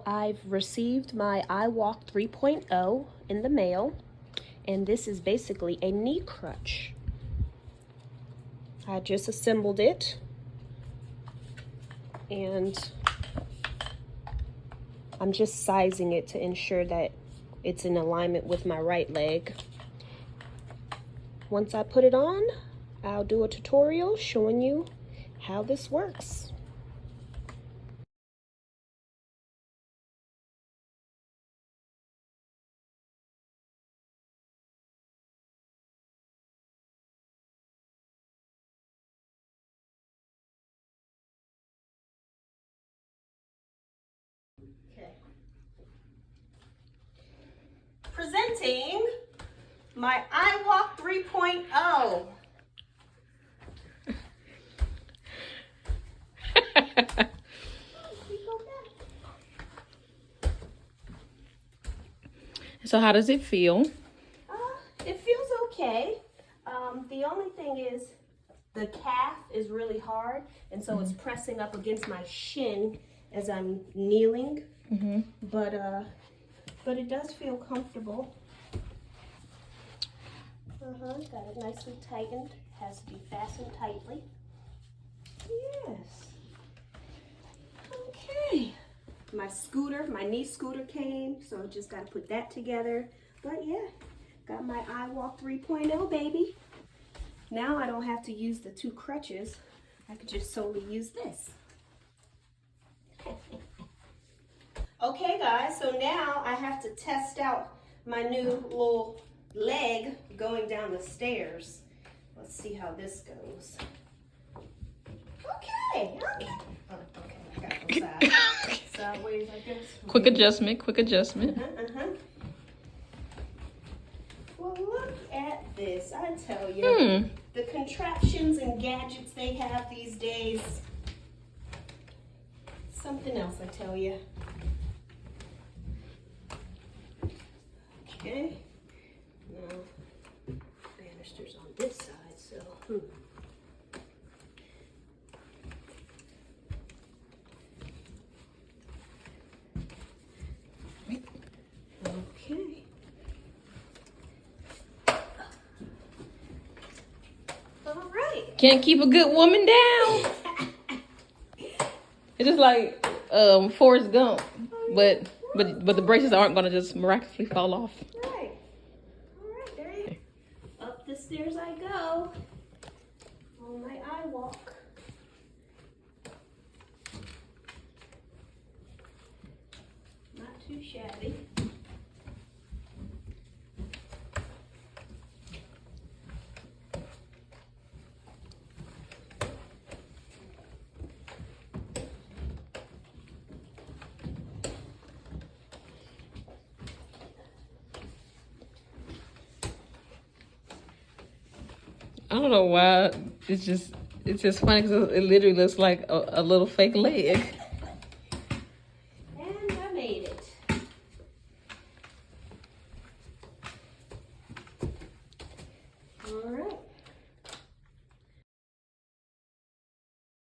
I've received my iWalk 3.0 in the mail, and this is basically a knee crutch. I just assembled it, and I'm just sizing it to ensure that it's in alignment with my right leg. Once I put it on, I'll do a tutorial showing you how this works. Okay. Presenting my iWalk 3.0. So how does it feel? It feels okay. The only thing is the calf is really hard, and so it's pressing up against my shin as I'm kneeling. But it does feel comfortable. Got it nicely tightened. Has to be fastened tightly. Yes. Okay. My knee scooter came, so I just got to put that together. But yeah, got my iWalk 3.0, baby. Now I don't have to use the two crutches. I could just solely use this. Okay guys, so now I have to test out my new little leg going down the stairs. Let's see how this goes. Okay. Oh, okay, I got to go sideways, I guess. Quick adjustment. Well, look at this. I tell you, the contraptions and gadgets they have these days, something else, I tell you. Okay, now banisters on this side, so okay. All right. Can't keep a good woman down. It's just like Forrest Gump, but the braces aren't gonna just miraculously fall off. Right. All right, there you go. Up the stairs I go on my iWalk. Not too shabby. I don't know why. It's just funny because it literally looks like a little fake leg.